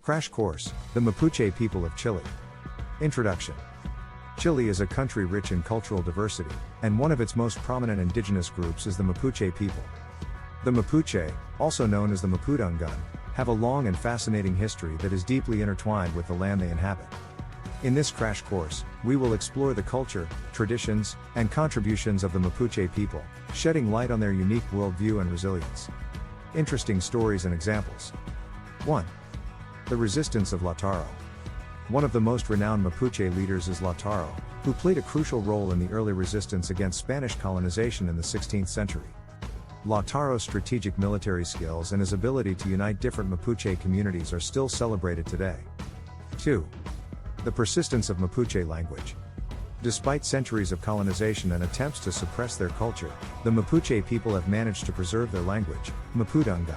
Crash Course, the Mapuche people of Chile. Introduction. Chile is a country rich in cultural diversity, and one of its most prominent indigenous groups is the Mapuche people. The Mapuche, also known as the Mapudungun, have a long and fascinating history that is deeply intertwined with the land they inhabit. In this crash course, we will explore the culture, traditions, and contributions of the Mapuche people, shedding light on their unique worldview and resilience. Interesting stories and examples. 1. The Resistance of Lautaro. One of the most renowned Mapuche leaders is Lautaro, who played a crucial role in the early resistance against Spanish colonization in the 16th century. Lautaro's strategic military skills and his ability to unite different Mapuche communities are still celebrated today. 2. The persistence of Mapuche language. Despite centuries of colonization and attempts to suppress their culture, the Mapuche people have managed to preserve their language, Mapudungun.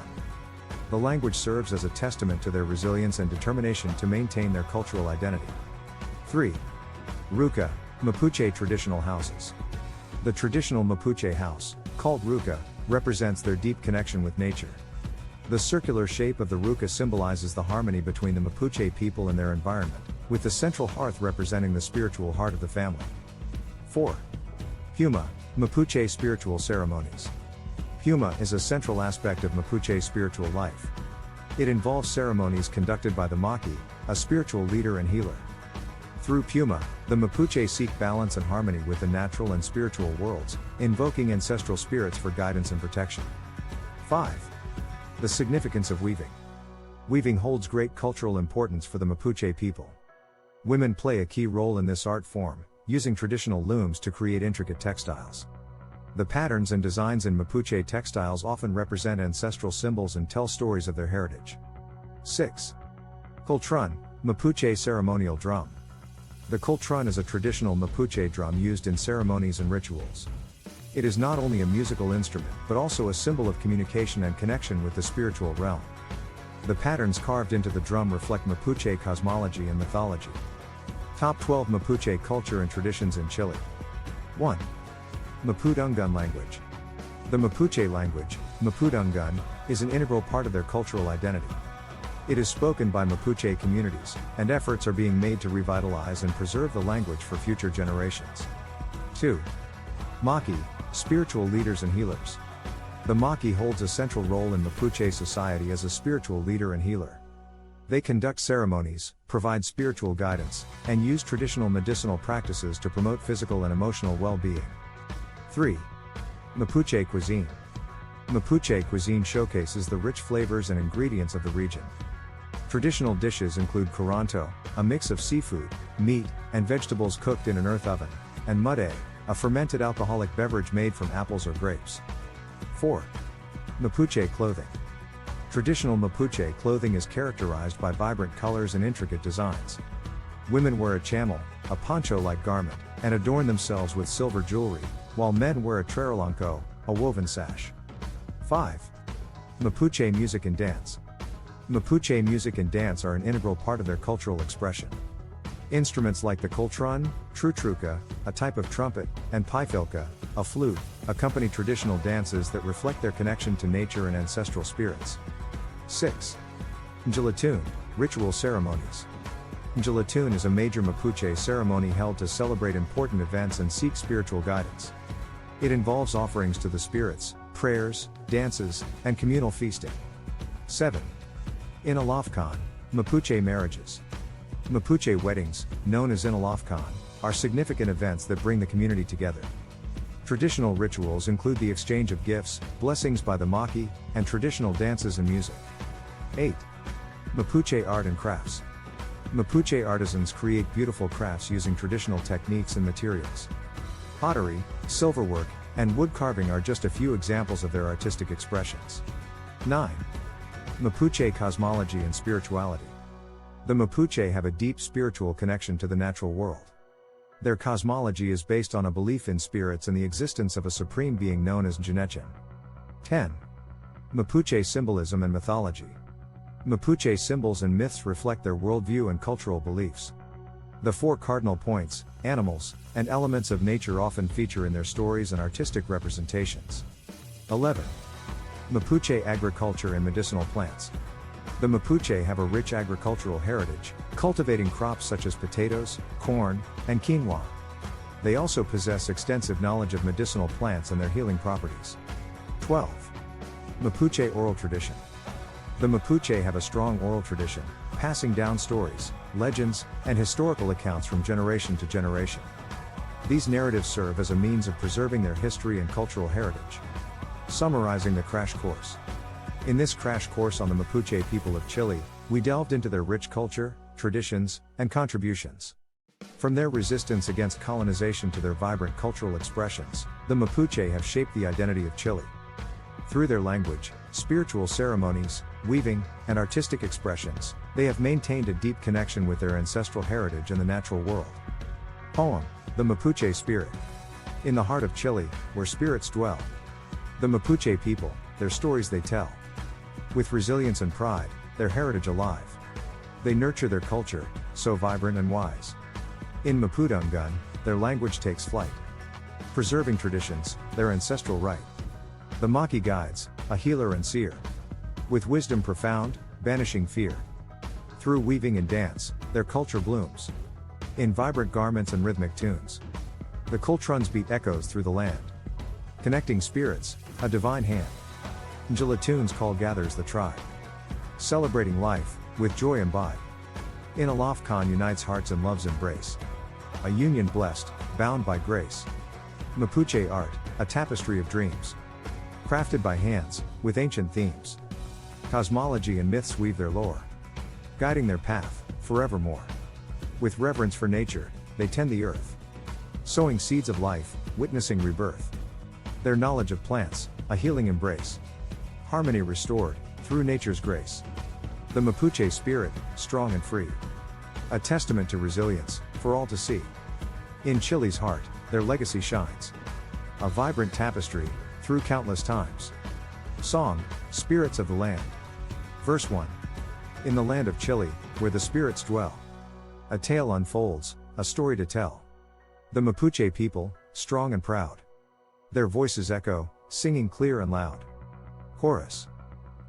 The language serves as a testament to their resilience and determination to maintain their cultural identity. 3. Ruca, Mapuche traditional houses. The traditional Mapuche house, called Ruca, represents their deep connection with nature. The circular shape of the Ruca symbolizes the harmony between the Mapuche people and their environment, with the central hearth representing the spiritual heart of the family. 4. Huma, Mapuche spiritual ceremonies. Huma is a central aspect of Mapuche spiritual life. It involves ceremonies conducted by the Maki, a spiritual leader and healer. Through Puma, the Mapuche seek balance and harmony with the natural and spiritual worlds, invoking ancestral spirits for guidance and protection. 5. The significance of weaving. Weaving holds great cultural importance for the Mapuche people. Women play a key role in this art form, using traditional looms to create intricate textiles. The patterns and designs in Mapuche textiles often represent ancestral symbols and tell stories of their heritage. 6. Cultrun, Mapuche ceremonial drum. The cultrun is a traditional Mapuche drum used in ceremonies and rituals. It is not only a musical instrument but also a symbol of communication and connection with the spiritual realm. The patterns carved into the drum reflect Mapuche cosmology and mythology. Top 12 Mapuche culture and traditions in Chile. 1. Mapudungun language. The Mapuche language, Mapudungun, is an integral part of their cultural identity. It is spoken by Mapuche communities, and efforts are being made to revitalize and preserve the language for future generations. 2. Maki, spiritual leaders and healers. The Maki holds a central role in Mapuche society as a spiritual leader and healer. They conduct ceremonies, provide spiritual guidance, and use traditional medicinal practices to promote physical and emotional well-being. 3. Mapuche cuisine. Mapuche cuisine showcases the rich flavors and ingredients of the region. Traditional dishes include curanto, a mix of seafood, meat, and vegetables cooked in an earth oven, and mudé, a fermented alcoholic beverage made from apples or grapes. 4. Mapuche clothing. Traditional Mapuche clothing is characterized by vibrant colors and intricate designs. Women wear a chamel, a poncho-like garment, and adorn themselves with silver jewelry, while men wear a traralanco, a woven sash. 5. Mapuche music and dance. Mapuche music and dance are an integral part of their cultural expression. Instruments like the cultrun, trutruca, a type of trumpet, and paifilca, a flute, accompany traditional dances that reflect their connection to nature and ancestral spirits. 6. Njilatun, ritual ceremonies. Njilatun is a major Mapuche ceremony held to celebrate important events and seek spiritual guidance. It involves offerings to the spirits, prayers, dances, and communal feasting. 7. Inalafkan, Mapuche marriages. Mapuche weddings, known as Inalafkan, are significant events that bring the community together. Traditional rituals include the exchange of gifts, blessings by the Maki, and traditional dances and music. 8. Mapuche art and crafts. Mapuche artisans create beautiful crafts using traditional techniques and materials. Pottery, silverwork, and wood carving are just a few examples of their artistic expressions. 9. Mapuche cosmology and spirituality. The Mapuche have a deep spiritual connection to the natural world. Their cosmology is based on a belief in spirits and the existence of a supreme being known as Njinechen. 10. Mapuche symbolism and mythology. Mapuche symbols and myths reflect their worldview and cultural beliefs. The 4 cardinal points, animals, and elements of nature often feature in their stories and artistic representations. 11. Mapuche agriculture and medicinal plants. The Mapuche have a rich agricultural heritage, cultivating crops such as potatoes, corn, and quinoa. They also possess extensive knowledge of medicinal plants and their healing properties. 12. Mapuche oral tradition. The Mapuche have a strong oral tradition, passing down stories, legends, and historical accounts from generation to generation. These narratives serve as a means of preserving their history and cultural heritage. Summarizing the crash course. In this crash course on the Mapuche people of Chile, we delved into their rich culture, traditions, and contributions. From their resistance against colonization to their vibrant cultural expressions, the Mapuche have shaped the identity of Chile. Through their language, spiritual ceremonies, weaving, and artistic expressions, they have maintained a deep connection with their ancestral heritage and the natural world. Poem: The Mapuche Spirit. In the heart of Chile, where spirits dwell. The Mapuche people, their stories they tell. With resilience and pride, their heritage alive. They nurture their culture, so vibrant and wise. In Mapudungun, their language takes flight. Preserving traditions, their ancestral right. The Maki guides, a healer and seer. With wisdom profound, banishing fear. Through weaving and dance, their culture blooms. In vibrant garments and rhythmic tunes. The cultrons beat echoes through the land. Connecting spirits, a divine hand. Njala tunes call gathers the tribe. Celebrating life, with joy imbibe. In Alaf Khan unites hearts and love's embrace. A union blessed, bound by grace. Mapuche art, a tapestry of dreams. Crafted by hands, with ancient themes. Cosmology and myths weave their lore. Guiding their path, forevermore. With reverence for nature, they tend the earth. Sowing seeds of life, witnessing rebirth. Their knowledge of plants, a healing embrace. Harmony restored, through nature's grace. The Mapuche spirit, strong and free. A testament to resilience, for all to see. In Chile's heart, their legacy shines. A vibrant tapestry, through countless times. Song: Spirits of the Land. Verse 1. In the land of Chile, where the spirits dwell. A tale unfolds, a story to tell. The Mapuche people, strong and proud. Their voices echo, singing clear and loud. Chorus: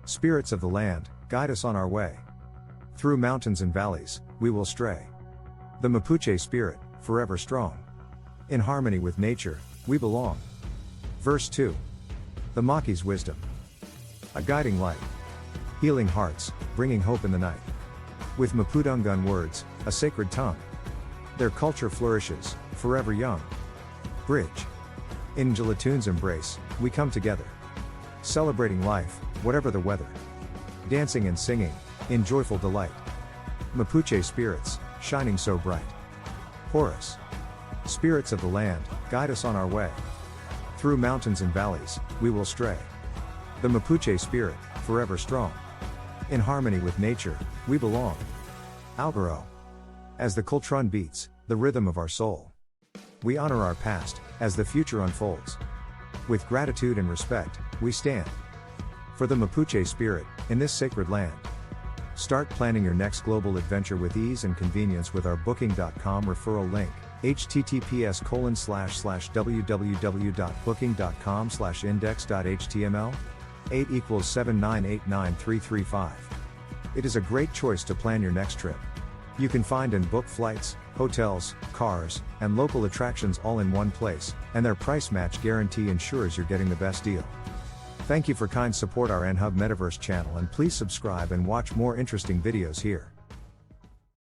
Spirits of the land, guide us on our way. Through mountains and valleys, we will stray. The Mapuche spirit, forever strong. In harmony with nature, we belong. Verse 2. The Maki's wisdom. A guiding light. Healing hearts, bringing hope in the night. With Mapudungun words, a sacred tongue. Their culture flourishes, forever young. Bridge. In Jalatune's embrace, we come together. Celebrating life, whatever the weather. Dancing and singing, in joyful delight. Mapuche spirits, shining so bright. Chorus: Spirits of the land, guide us on our way. Through mountains and valleys, we will stray. The Mapuche spirit, forever strong. In harmony with nature, we belong. Algaro. As the cultron beats, the rhythm of our soul. We honor our past, as the future unfolds. With gratitude and respect, we stand. For the Mapuche spirit, in this sacred land. Start planning your next global adventure with ease and convenience with our Booking.com referral link, https://www.booking.com/index.html. 8 = 7989335. It is a great choice to plan your next trip. You can find and book flights, hotels, cars, and local attractions all in one place, and their price match guarantee ensures you're getting the best deal. Thank you for kind support our NHub Metaverse channel, and please subscribe and watch more interesting videos here.